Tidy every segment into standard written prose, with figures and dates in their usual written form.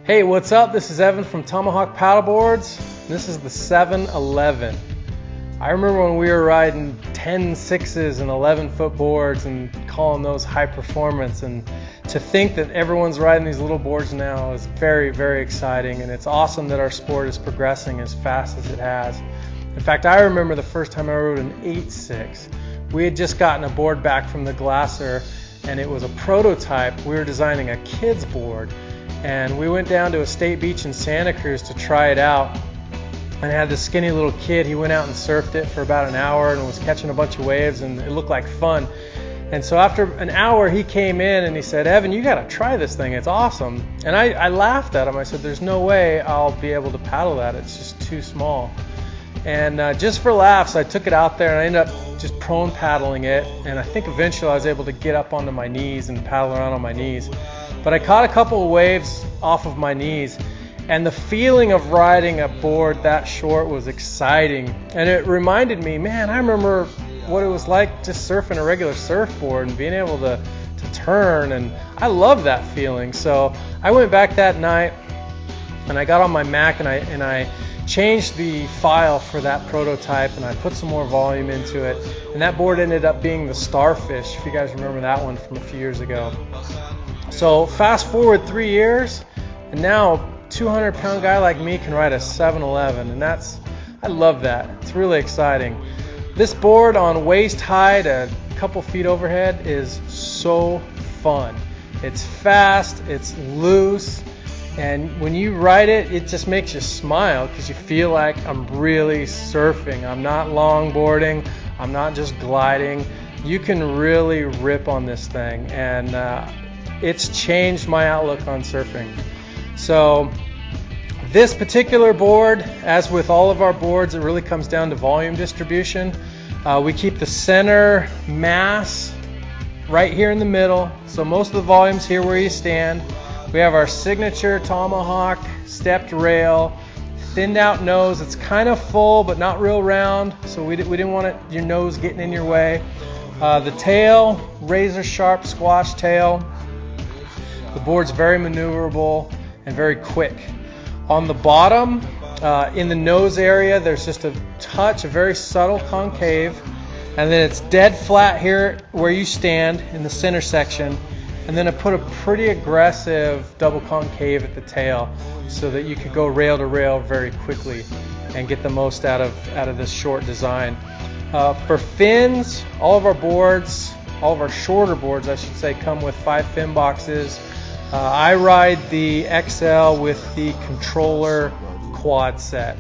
Hey, what's up? This is Evan from Tomahawk Paddleboards. This is the 7-Eleven. I remember when we were riding 10 6s and 11-foot boards and calling those high performance, and to think that everyone's riding these little boards now is very, very exciting, and it's awesome that our sport is progressing as fast as it has. In fact, I remember the first time I rode an 8-6. We had just gotten a board back from the Glasser, and it was a prototype. We were designing a kid's board, and we went down to a state beach in Santa Cruz to try it out. And I had this skinny little kid. He went out and surfed it for about an hour and was catching a bunch of waves, and it looked like fun. And so after an hour, he came in and he said, "Evan, you got to try this thing. It's awesome." And I laughed at him. I said, "There's no way I'll be able to paddle that. It's just too small." And just for laughs, I took it out there and I ended up just prone paddling it. And I think eventually I was able to get up onto my knees and paddle around on my knees. But I caught a couple of waves off of my knees, and the feeling of riding a board that short was exciting. And it reminded me, man, I remember what it was like just surfing a regular surfboard and being able to turn, and I love that feeling. So I went back that night and I got on my Mac and I changed the file for that prototype, and I put some more volume into it, and that board ended up being the Starfish, if you guys remember that one from a few years ago. So fast forward 3 years, and now a 200-pound guy like me can ride a 7-Eleven, and I love that. It's really exciting. This board on waist high to a couple feet overhead is so fun. It's fast, it's loose, and when you ride it, it just makes you smile because you feel like I'm really surfing. I'm not longboarding, I'm not just gliding. You can really rip on this thing, and it's changed my outlook on surfing. So this particular board, as with all of our boards, it really comes down to volume distribution. We keep the center mass right here in the middle, so most of the volume's here where you stand. We have our signature Tomahawk stepped rail, thinned out nose. It's kind of full but not real round, so we didn't want your nose getting in your way. The tail, razor sharp squash tail. The board's very maneuverable and very quick. On the bottom, in the nose area, there's just a very subtle concave, and then it's dead flat here where you stand in the center section, and then I put a pretty aggressive double concave at the tail so that you could go rail to rail very quickly and get the most out of this short design. For fins, all of our shorter boards, I should say, come with 5 fin boxes. I ride the XL with the controller quad set.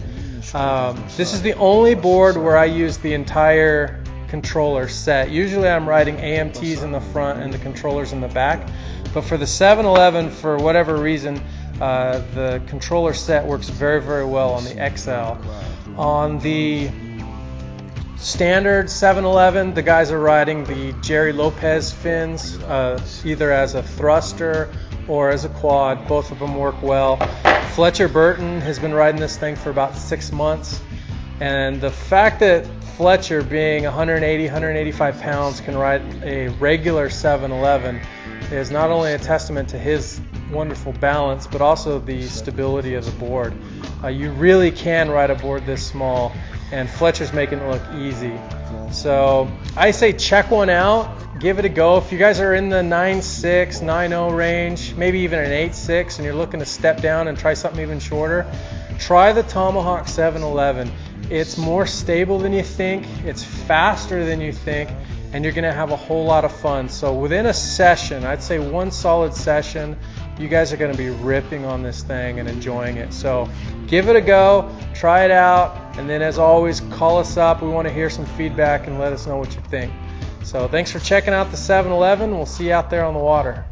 This is the only board where I use the entire controller set. Usually I'm riding AMTs in the front and the controllers in the back, but for the 7-Eleven, for whatever reason, the controller set works very, very well on the XL. On the standard 7-Eleven, the guys are riding the Jerry Lopez fins, either as a thruster or as a quad. Both of them work well. Fletcher Burton has been riding this thing for about 6 months, and the fact that Fletcher, being 180, 185 pounds, can ride a regular 7-Eleven is not only a testament to his wonderful balance, but also the stability of the board. You really can ride a board this small, and Fletcher's making it look easy. So I say check one out, give it a go. If you guys are in the 9.6, 9.0 range, maybe even an 8.6, and you're looking to step down and try something even shorter, try the Tomahawk 7-Eleven. It's more stable than you think, it's faster than you think, and you're going to have a whole lot of fun. So within a session, I'd say one solid session, you guys are going to be ripping on this thing and enjoying it. So give it a go, try it out, and then as always, call us up. We want to hear some feedback and let us know what you think. So thanks for checking out the 7-Eleven. We'll see you out there on the water.